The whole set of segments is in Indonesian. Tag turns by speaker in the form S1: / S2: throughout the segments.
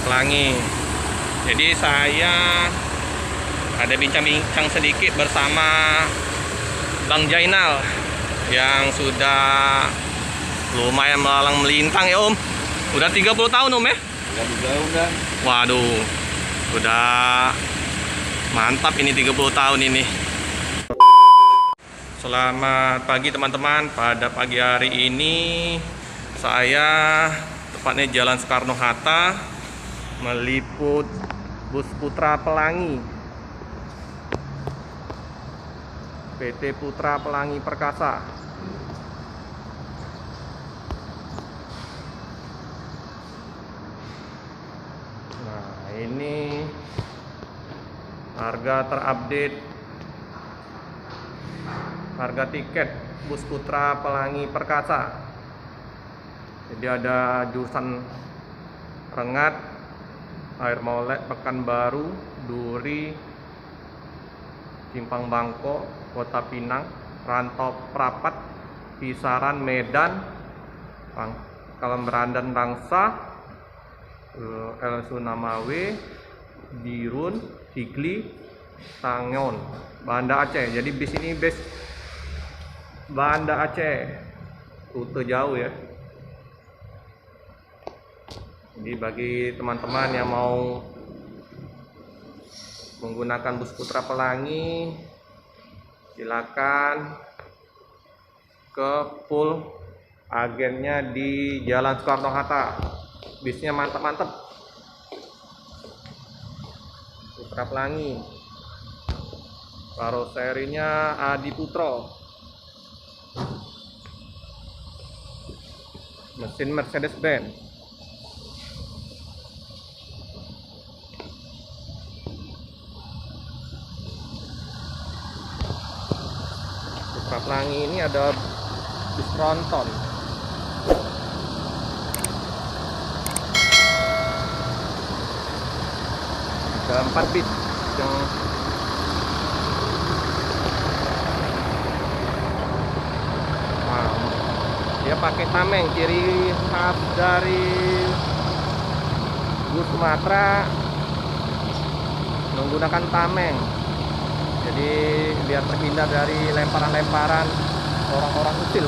S1: Pelangi. Jadi saya ada bincang-bincang sedikit bersama Bang Jainal yang sudah lumayan melalang melintang ya Om. Udah 30 tahun Om ya?
S2: 30 tahun dah.
S1: Waduh, udah mantap ini 30 tahun ini. Selamat pagi teman-teman. Pada pagi hari ini saya tepatnya Jalan Soekarno-Hatta meliput bus Putra Pelangi, PT Putra Pelangi Perkasa. Nah, ini harga terupdate, harga tiket bus Putra Pelangi Perkasa. Jadi ada jurusan Rengat, Air Maulid, Pekanbaru, Duri, Simpang Bangko, Kota Pinang, Rantau Prapat, Kisaran, Medan, Pangkalan Berandan, Rangsa, El Sunamawe, Birun, Sigli, Tangon, Banda Aceh. Jadi bis ini bis Banda Aceh, rute jauh ya. Jadi bagi teman-teman yang mau menggunakan bus Putra Pelangi, silakan ke pool agennya di Jalan Soekarno-Hatta. Bisnya mantap-mantap. Putra Pelangi. Karoserinya Adi Putro. Mesin Mercedes-Benz. Putra Pelangi ini ada bus tronton. Ada 4 bis yang dia pakai tameng, ciri khas dari bus Sumatera menggunakan tameng. Jadi biar terhindar dari lemparan-lemparan orang-orang usil.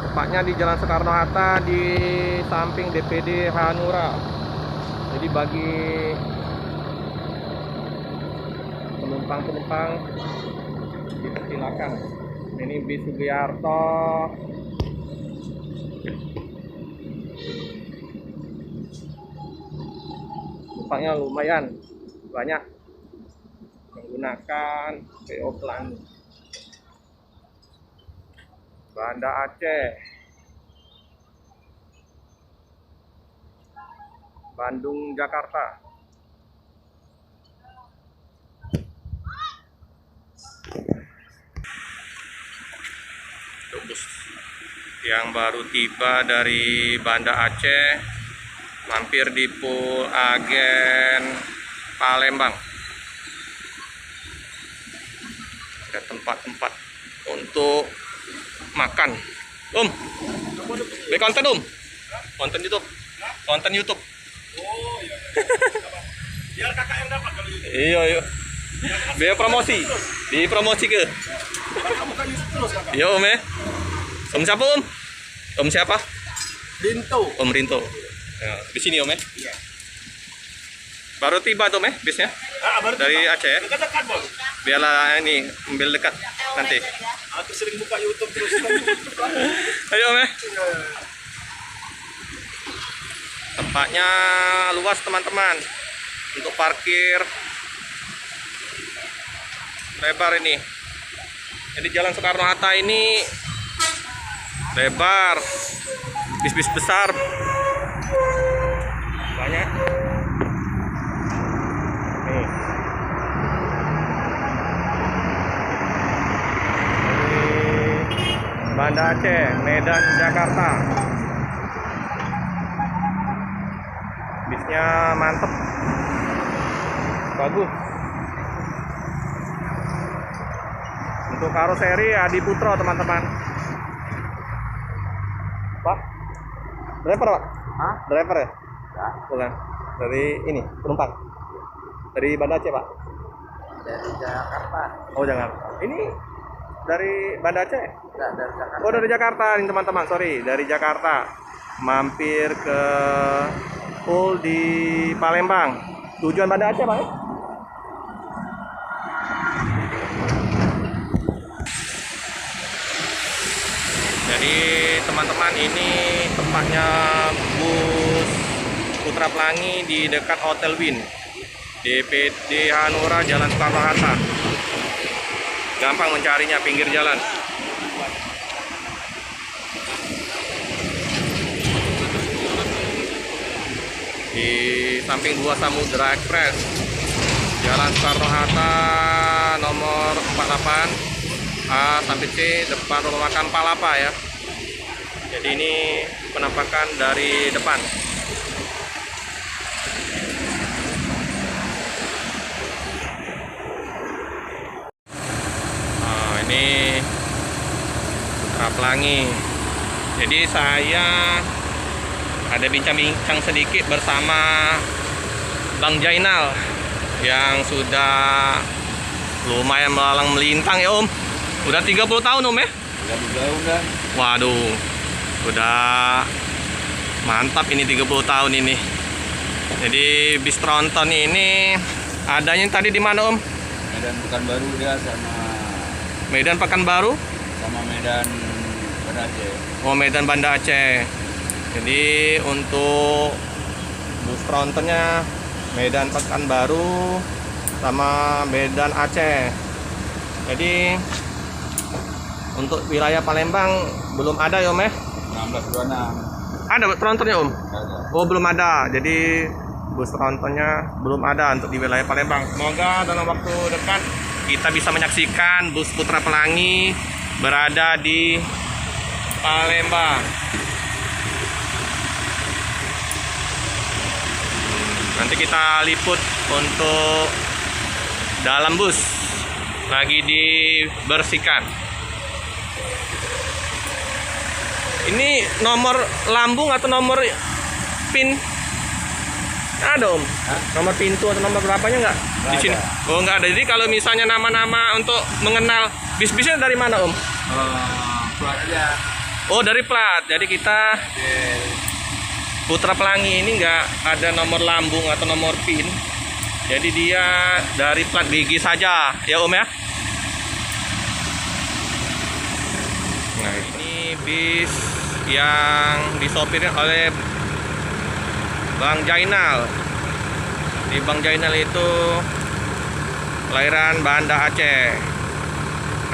S1: Tepatnya di Jalan Soekarno-Hatta di samping DPD Hanura. Jadi bagi penumpang-penumpang dipersilakan. Ini bis Sugiarto. Penumpangnya lumayan banyak menggunakan PO Pelangi. Banda Aceh, Bandung, Jakarta. Bus yang baru tiba dari Banda Aceh mampir di pool agen Palembang. Ada tempat-tempat untuk makan. Beli konten konten YouTube, konten YouTube.
S2: Oh iya. Biar kakak yang dapat kalau itu.
S1: Iya. Biar promosi, dipromosi ke.
S2: Kamu kan YouTube terus kakak.
S1: Iya Om ya. Om siapa Om? Om siapa?
S2: Rinto.
S1: Om Rinto. Ya, di sini Om ya.
S2: Iya.
S1: Baru tiba tuh bisnya
S2: Baru
S1: dari
S2: tiba.
S1: Aceh ya.
S2: Dekat-dekat bang.
S1: Biarlah ini ambil dekat nanti.
S2: Aku sering buka YouTube terus.
S1: Ayo Om ya. Tempatnya luas teman-teman. Untuk parkir lebar ini. Jadi Jalan Soekarno-Hatta ini lebar. Bis-bis besar banyak. Nih. Banda Aceh, Medan, Jakarta. Bisnya mantep, bagus. Untuk karoseri Adi Putro teman-teman. Pak, driver Pak?
S2: Hah?
S1: Driver ya?
S2: Ya.
S1: Bukan. Dari ini penumpang. Dari Banda Aceh Pak.
S2: Dari Jakarta.
S1: Oh Jakarta. Ini dari Banda Aceh?
S2: Enggak, dari Jakarta.
S1: Oh dari Jakarta nih teman-teman. Sorry, dari Jakarta. Mampir ke pool di Palembang. Tujuan Banda Aceh Pak ya? Jadi teman-teman, ini tempatnya bus Putra Pelangi di dekat Hotel Win, DPD Hanura, Jalan Soekarno-Hatta. Gampang mencarinya, pinggir jalan. Di samping Dua Samudra Express, Jalan Soekarno-Hatta nomor 48 A sampai C, depan rumah makan Palapa ya. Jadi ini penampakan dari depan. Nah, ini Putra Pelangi. Jadi saya ada bincang-bincang sedikit bersama Bang Jainal yang sudah lumayan melalang melintang ya Om. Udah 30 tahun Om ya?
S2: Udah.
S1: Waduh, udah mantap ini 30 tahun ini. Jadi bis tronton ini adanya tadi di mana Om?
S2: Medan Pekanbaru dia sama
S1: Medan Pekanbaru?
S2: Medan Banda Aceh.
S1: Oh Medan Banda Aceh. Jadi untuk bus trontonnya Medan Pekanbaru sama Medan Aceh. Jadi untuk wilayah Palembang belum ada ya Om ya?
S2: 1626.
S1: Ada trontonnya Om?
S2: Ada.
S1: Oh belum ada. Jadi bus trontonnya belum ada untuk di wilayah Palembang. Semoga dalam waktu dekat kita bisa menyaksikan bus Putra Pelangi berada di Palembang. Nanti kita liput untuk dalam bus lagi dibersihkan. Ini nomor lambung atau nomor pin? Ada Om?
S2: Hah?
S1: Nomor pintu atau nomor berapanya nggak?
S2: Nggak
S1: Di sini?
S2: ada.
S1: Oh nggak ada. Jadi kalau misalnya nama-nama untuk mengenal bis-bisnya dari mana Om?
S2: Plat aja.
S1: Oh dari plat. Jadi kita Putra Pelangi ini nggak ada nomor lambung atau nomor pin. Jadi dia dari plat BG saja ya Om ya. Nah ini bis yang disopirin oleh Bang Jainal. Di Bang Jainal itu kelahiran Banda Aceh.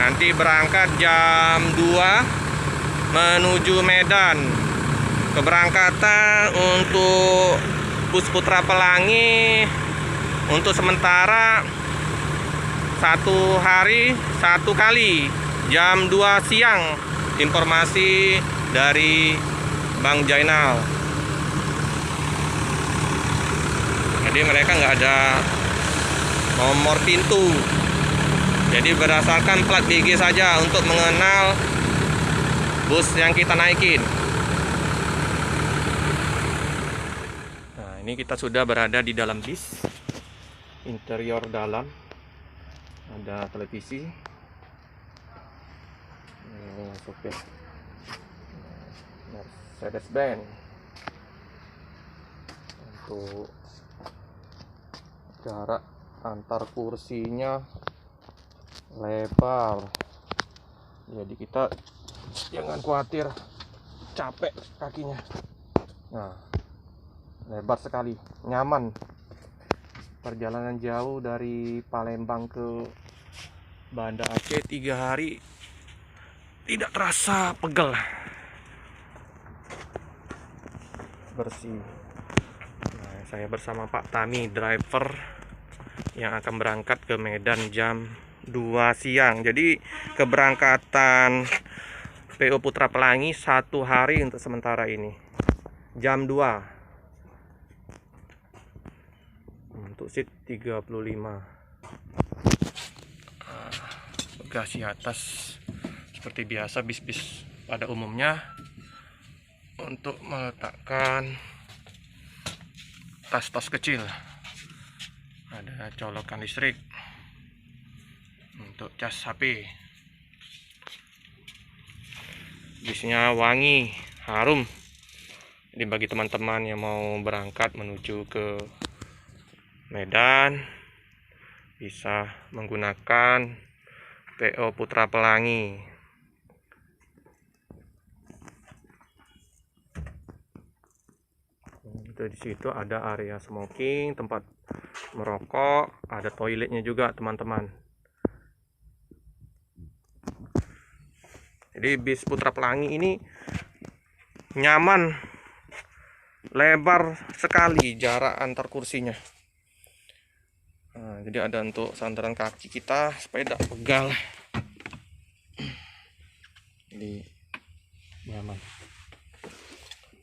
S1: Nanti berangkat jam 2 menuju Medan. Keberangkatan untuk bus Putra Pelangi untuk sementara 1 hari 1 kali jam 2 siang. Informasi dari Bang Jainal. Jadi mereka nggak ada nomor pintu. Jadi berdasarkan plat BG saja untuk mengenal bus yang kita naikin. Nah, ini kita sudah berada di dalam bis. Interior dalam. Ada televisi. Ini sopir Mercedes-Benz. Untuk jarak antar kursinya lebar. Jadi kita jangan khawatir capek kakinya. Nah, lebar sekali, nyaman. Perjalanan jauh dari Palembang ke Banda Aceh 3 hari tidak terasa pegel, bersih. Nah, saya bersama Pak Tami, driver yang akan berangkat ke Medan jam 2 siang. Jadi keberangkatan PO Putra Pelangi 1 hari untuk sementara ini jam 2 untuk seat 35. bagasi atas seperti biasa bis-bis pada umumnya untuk meletakkan tas-tas kecil. Ada colokan listrik untuk cas HP. Bisnya wangi, harum. Jadi bagi teman-teman yang mau berangkat menuju ke Medan bisa menggunakan PO Putra Pelangi. Itu di situ ada area smoking, tempat merokok, ada toiletnya juga, teman-teman. Jadi bis Putra Pelangi ini nyaman, lebar sekali jarak antar kursinya. Nah, jadi ada untuk sandaran kaki kita supaya tidak pegal. Jadi nyaman.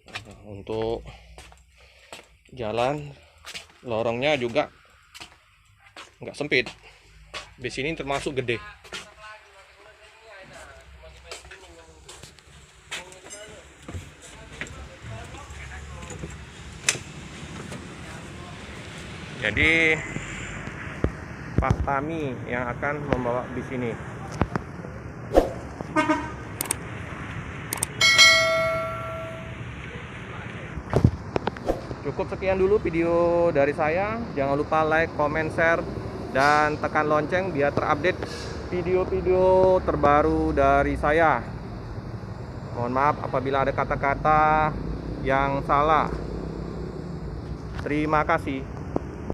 S1: Nah, untuk jalan lorongnya juga nggak sempit. Bis ini termasuk gede. Jadi Pak Tami yang akan membawa bis ini. Cukup sekian dulu video dari saya. Jangan lupa like, comment, share, dan tekan lonceng biar terupdate video-video terbaru dari saya. Mohon maaf apabila ada kata-kata yang salah. Terima kasih.